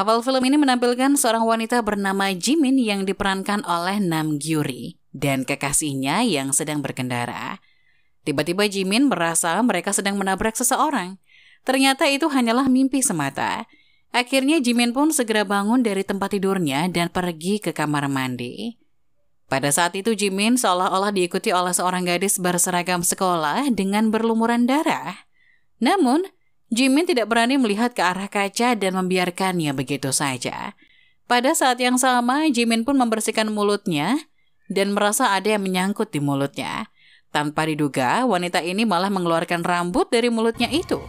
Awal film ini menampilkan seorang wanita bernama Jimin yang diperankan oleh Nam Gyuri dan kekasihnya yang sedang berkendara. Tiba-tiba Jimin merasa mereka sedang menabrak seseorang. Ternyata itu hanyalah mimpi semata. Akhirnya Jimin pun segera bangun dari tempat tidurnya dan pergi ke kamar mandi. Pada saat itu Jimin seolah-olah diikuti oleh seorang gadis berseragam sekolah dengan berlumuran darah. Namun, Jimin tidak berani melihat ke arah kaca dan membiarkannya begitu saja. Pada saat yang sama, Jimin pun membersihkan mulutnya dan merasa ada yang menyangkut di mulutnya. Tanpa diduga, wanita ini malah mengeluarkan rambut dari mulutnya itu.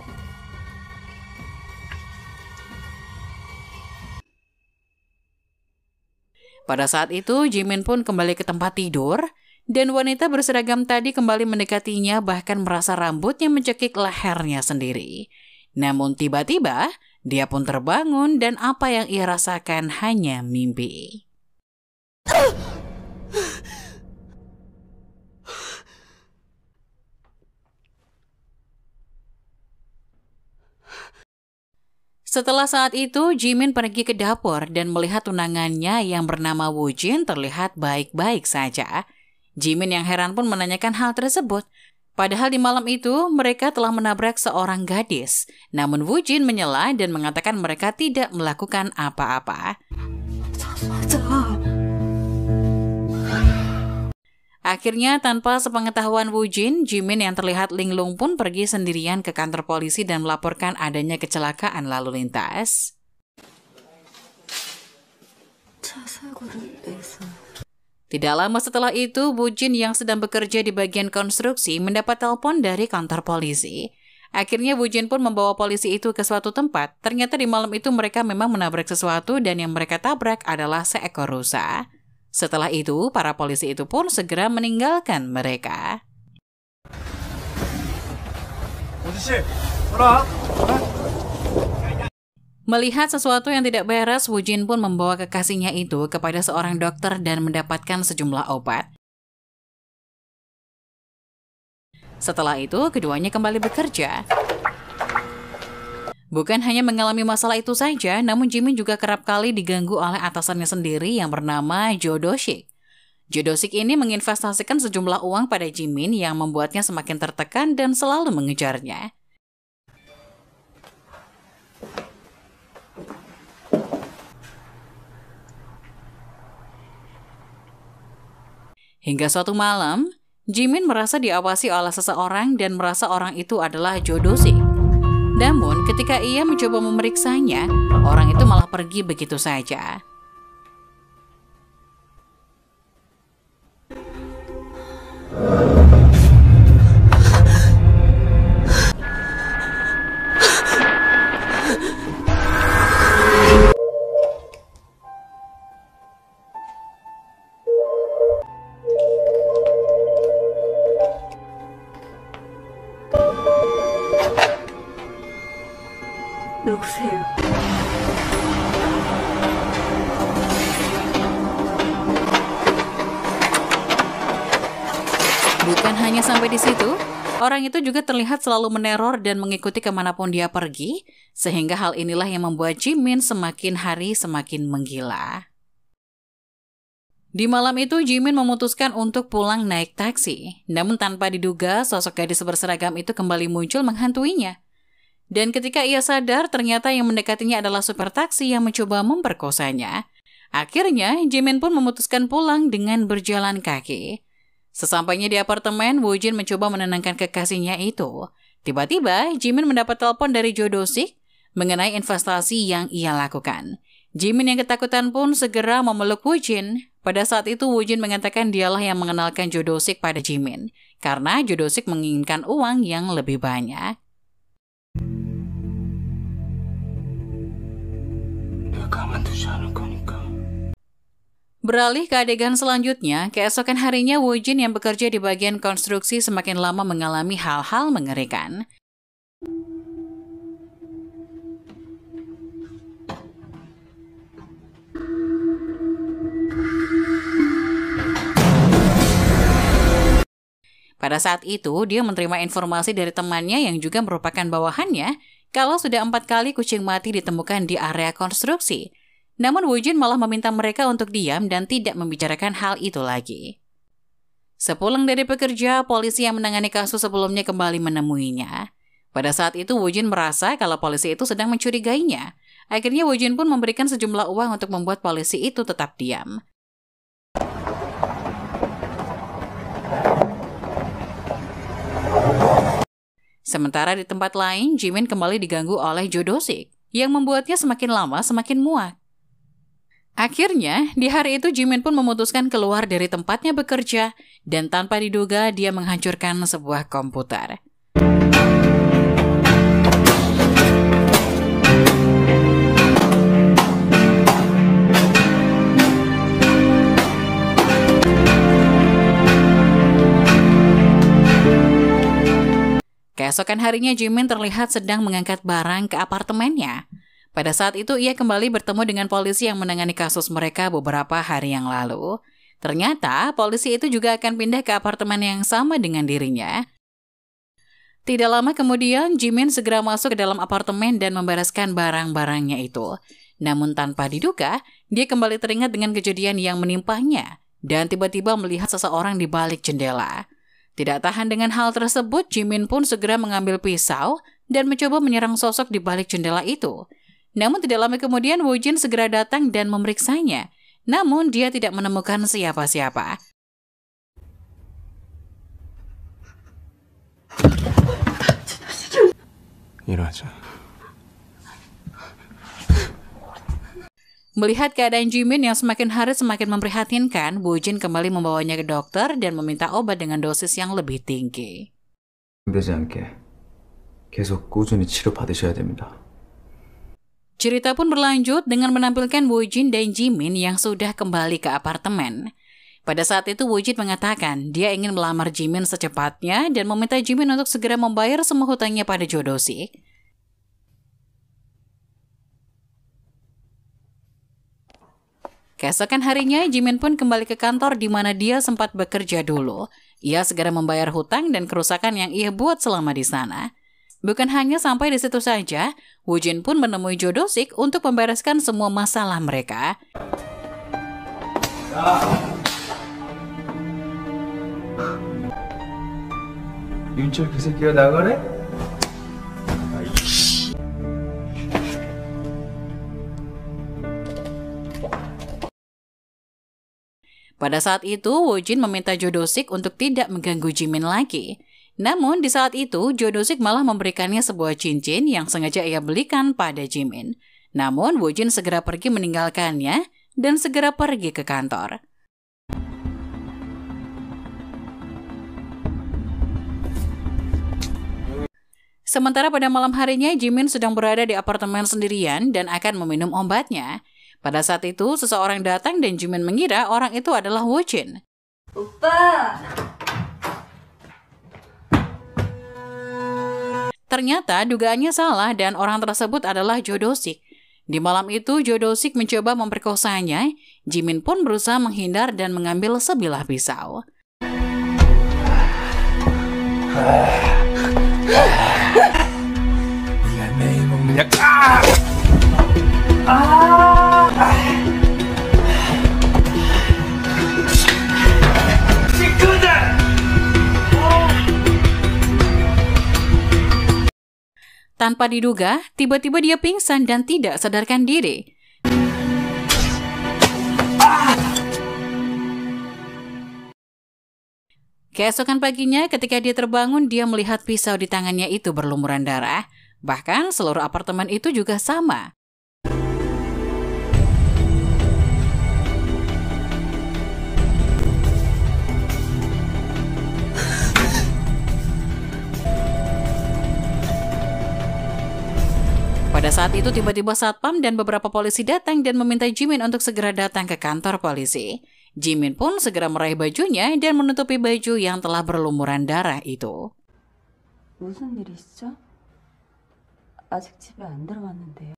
Pada saat itu, Jimin pun kembali ke tempat tidur dan wanita berseragam tadi kembali mendekatinya bahkan merasa rambutnya mencekik lehernya sendiri. Namun tiba-tiba, dia pun terbangun dan apa yang ia rasakan hanya mimpi. Setelah saat itu, Jimin pergi ke dapur dan melihat tunangannya yang bernama Woojin terlihat baik-baik saja. Jimin yang heran pun menanyakan hal tersebut. Padahal di malam itu, mereka telah menabrak seorang gadis. Namun Woojin menyela dan mengatakan mereka tidak melakukan apa-apa. Akhirnya, tanpa sepengetahuan Woojin, Jimin yang terlihat linglung pun pergi sendirian ke kantor polisi dan melaporkan adanya kecelakaan lalu lintas. Tidak lama setelah itu, Woojin yang sedang bekerja di bagian konstruksi mendapat telepon dari kantor polisi. Akhirnya Woojin pun membawa polisi itu ke suatu tempat. Ternyata di malam itu mereka memang menabrak sesuatu dan yang mereka tabrak adalah seekor rusa. Setelah itu, para polisi itu pun segera meninggalkan mereka. Melihat sesuatu yang tidak beres, Woojin pun membawa kekasihnya itu kepada seorang dokter dan mendapatkan sejumlah obat. Setelah itu, keduanya kembali bekerja. Bukan hanya mengalami masalah itu saja, namun Jimin juga kerap kali diganggu oleh atasannya sendiri yang bernama Jodosik. Jodosik ini menginvestasikan sejumlah uang pada Jimin yang membuatnya semakin tertekan dan selalu mengejarnya. Hingga suatu malam, Jimin merasa diawasi oleh seseorang dan merasa orang itu adalah Jodosik. Namun, ketika ia mencoba memeriksanya, orang itu malah pergi begitu saja. Bukan hanya sampai di situ, orang itu juga terlihat selalu meneror dan mengikuti kemanapun dia pergi, sehingga hal inilah yang membuat Jimin semakin hari semakin menggila. Di malam itu, Jimin memutuskan untuk pulang naik taksi. Namun tanpa diduga, sosok gadis berseragam itu kembali muncul menghantuinya. Dan ketika ia sadar, ternyata yang mendekatinya adalah supir taksi yang mencoba memperkosanya. Akhirnya, Jimin pun memutuskan pulang dengan berjalan kaki. Sesampainya di apartemen, Woojin mencoba menenangkan kekasihnya itu. Tiba-tiba, Jimin mendapat telepon dari Jodosik mengenai investasi yang ia lakukan. Jimin yang ketakutan pun segera memeluk Woojin. Pada saat itu, Woojin mengatakan dialah yang mengenalkan Jodosik pada Jimin, karena Jodosik menginginkan uang yang lebih banyak. Beralih ke adegan selanjutnya, keesokan harinya Woojin yang bekerja di bagian konstruksi semakin lama mengalami hal-hal mengerikan. Pada saat itu, dia menerima informasi dari temannya yang juga merupakan bawahannya kalau sudah 4 kali kucing mati ditemukan di area konstruksi. Namun Woo-jin malah meminta mereka untuk diam dan tidak membicarakan hal itu lagi. Sepulang dari bekerja, polisi yang menangani kasus sebelumnya kembali menemuinya. Pada saat itu Woo-jin merasa kalau polisi itu sedang mencurigainya. Akhirnya Woo-jin pun memberikan sejumlah uang untuk membuat polisi itu tetap diam. Sementara di tempat lain, Jimin kembali diganggu oleh Jo Do-sik, yang membuatnya semakin lama semakin muak. Akhirnya, di hari itu Jimin pun memutuskan keluar dari tempatnya bekerja, dan tanpa diduga dia menghancurkan sebuah komputer. Keesokan harinya Jimin terlihat sedang mengangkat barang ke apartemennya. Pada saat itu ia kembali bertemu dengan polisi yang menangani kasus mereka beberapa hari yang lalu. Ternyata polisi itu juga akan pindah ke apartemen yang sama dengan dirinya. Tidak lama kemudian Jimin segera masuk ke dalam apartemen dan membereskan barang-barangnya itu. Namun tanpa diduga, dia kembali teringat dengan kejadian yang menimpanya dan tiba-tiba melihat seseorang di balik jendela. Tidak tahan dengan hal tersebut, Jimin pun segera mengambil pisau dan mencoba menyerang sosok di balik jendela itu. Namun tidak lama kemudian Woo-jin segera datang dan memeriksanya. Namun dia tidak menemukan siapa-siapa. Melihat keadaan Jimin yang semakin hari semakin memprihatinkan, Woo-jin kembali membawanya ke dokter dan meminta obat dengan dosis yang lebih tinggi. Cerita pun berlanjut dengan menampilkan Woo-jin dan Jimin yang sudah kembali ke apartemen. Pada saat itu Woo-jin mengatakan dia ingin melamar Jimin secepatnya dan meminta Jimin untuk segera membayar semua hutangnya pada Jo Do-sik. Keesokan harinya, Jimin pun kembali ke kantor di mana dia sempat bekerja dulu. Ia segera membayar hutang dan kerusakan yang ia buat selama di sana. Bukan hanya sampai di situ saja, Woo-jin pun menemui Jo Do-sik untuk membereskan semua masalah mereka. 윤철 그 새끼가 나가래? Pada saat itu, Woo-jin meminta Jo Do-sik untuk tidak mengganggu Jimin lagi. Namun, di saat itu, Jo Do-sik malah memberikannya sebuah cincin yang sengaja ia belikan pada Jimin. Namun, Woo-jin segera pergi meninggalkannya dan segera pergi ke kantor. Sementara pada malam harinya, Jimin sedang berada di apartemen sendirian dan akan meminum obatnya. Pada saat itu, seseorang datang dan Jimin mengira orang itu adalah Woo-jin. Opa! Ternyata dugaannya salah dan orang tersebut adalah Jo Do-sik. Di malam itu, Jo Do-sik mencoba memperkosanya. Jimin pun berusaha menghindar dan mengambil sebilah pisau. Tanpa diduga, tiba-tiba dia pingsan dan tidak sadarkan diri. Keesokan paginya, ketika dia terbangun, dia melihat pisau di tangannya itu berlumuran darah. Bahkan seluruh apartemen itu juga sama. Pada saat itu tiba-tiba satpam dan beberapa polisi datang dan meminta Jimin untuk segera datang ke kantor polisi. Jimin pun segera meraih bajunya dan menutupi baju yang telah berlumuran darah itu. 무슨 일 있어? 아직 집에 안 들어갔는데요.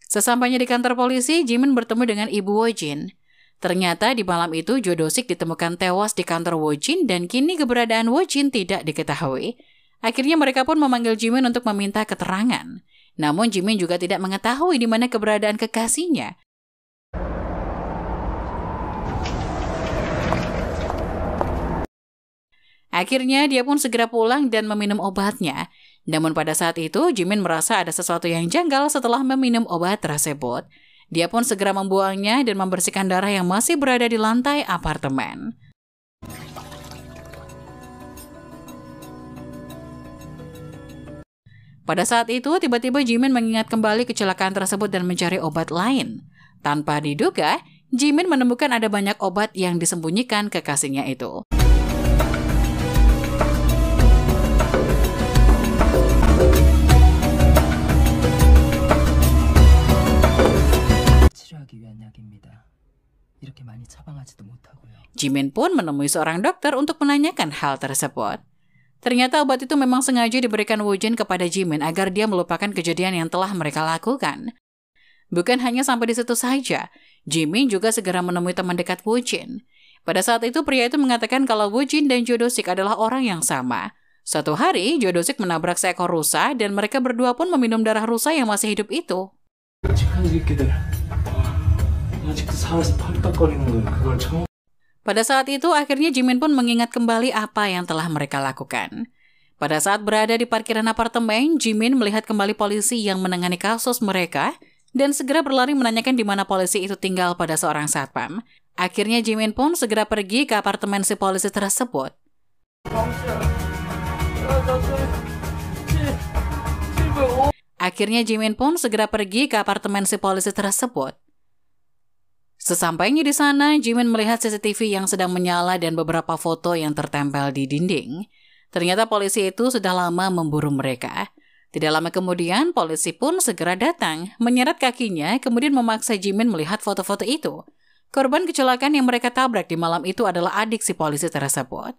Sesampainya di kantor polisi, Jimin bertemu dengan ibu Woo-jin. Ternyata di malam itu Jo Do-sik ditemukan tewas di kantor Woo-jin dan kini keberadaan Woo-jin tidak diketahui. Akhirnya mereka pun memanggil Jimin untuk meminta keterangan. Namun Jimin juga tidak mengetahui di mana keberadaan kekasihnya. Akhirnya dia pun segera pulang dan meminum obatnya. Namun pada saat itu Jimin merasa ada sesuatu yang janggal setelah meminum obat tersebut. Dia pun segera membuangnya dan membersihkan darah yang masih berada di lantai apartemen. Pada saat itu tiba-tiba Jimin mengingat kembali kecelakaan tersebut dan mencari obat lain. Tanpa diduga, Jimin menemukan ada banyak obat yang disembunyikan kekasihnya itu. Jimin pun menemui seorang dokter untuk menanyakan hal tersebut. Ternyata obat itu memang sengaja diberikan Woojin kepada Jimin agar dia melupakan kejadian yang telah mereka lakukan. Bukan hanya sampai di situ saja, Jimin juga segera menemui teman dekat Woojin. Pada saat itu pria itu mengatakan kalau Woojin dan Jo Do-sik adalah orang yang sama. Suatu hari, Jo Do-sik menabrak seekor rusa dan mereka berdua pun meminum darah rusa yang masih hidup itu. Pada saat itu, akhirnya Jimin pun mengingat kembali apa yang telah mereka lakukan. Pada saat berada di parkiran apartemen, Jimin melihat kembali polisi yang menangani kasus mereka dan segera berlari menanyakan di mana polisi itu tinggal pada seorang satpam. Akhirnya Jimin pun segera pergi ke apartemen si polisi tersebut. Sesampainya di sana, Jimin melihat CCTV yang sedang menyala dan beberapa foto yang tertempel di dinding. Ternyata polisi itu sudah lama memburu mereka. Tidak lama kemudian, polisi pun segera datang, menyeret kakinya, kemudian memaksa Jimin melihat foto-foto itu. Korban kecelakaan yang mereka tabrak di malam itu adalah adik si polisi tersebut.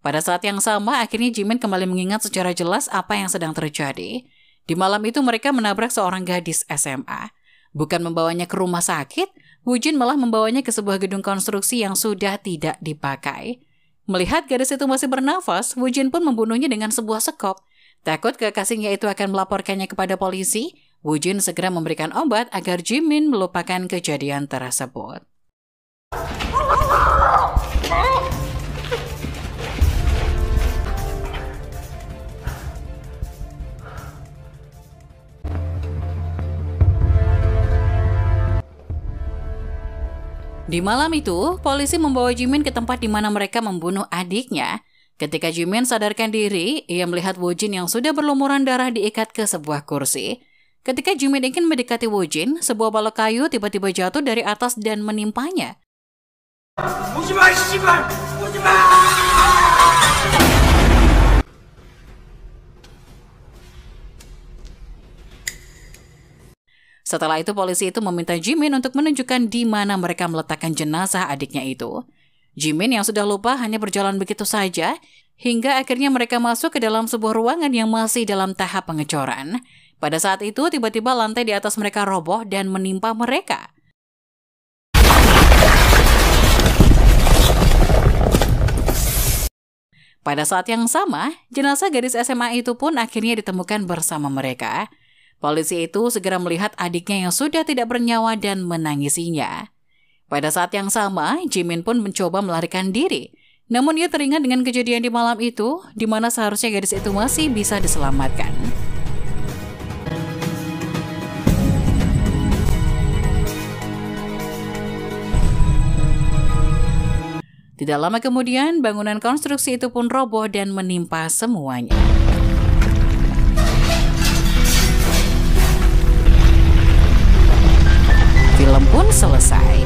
Pada saat yang sama, akhirnya Jimin kembali mengingat secara jelas apa yang sedang terjadi. Di malam itu mereka menabrak seorang gadis SMA. Bukan membawanya ke rumah sakit, Woojin malah membawanya ke sebuah gedung konstruksi yang sudah tidak dipakai. Melihat gadis itu masih bernafas, Woojin pun membunuhnya dengan sebuah sekop. Takut kekasihnya itu akan melaporkannya kepada polisi, Woojin segera memberikan obat agar Jimin melupakan kejadian tersebut. Di malam itu, polisi membawa Jimin ke tempat di mana mereka membunuh adiknya. Ketika Jimin sadarkan diri, ia melihat Woojin yang sudah berlumuran darah diikat ke sebuah kursi. Ketika Jimin ingin mendekati Woojin, sebuah balok kayu tiba-tiba jatuh dari atas dan menimpanya. Setelah itu polisi itu meminta Jimin untuk menunjukkan di mana mereka meletakkan jenazah adiknya itu. Jimin yang sudah lupa hanya berjalan begitu saja, hingga akhirnya mereka masuk ke dalam sebuah ruangan yang masih dalam tahap pengecoran. Pada saat itu tiba-tiba lantai di atas mereka roboh dan menimpa mereka. Pada saat yang sama, jenazah gadis SMA itu pun akhirnya ditemukan bersama mereka. Polisi itu segera melihat adiknya yang sudah tidak bernyawa dan menangisinya. Pada saat yang sama, Jimin pun mencoba melarikan diri. Namun ia teringat dengan kejadian di malam itu, di mana seharusnya gadis itu masih bisa diselamatkan. Tidak lama kemudian, bangunan konstruksi itu pun roboh dan menimpa semuanya. Film pun selesai.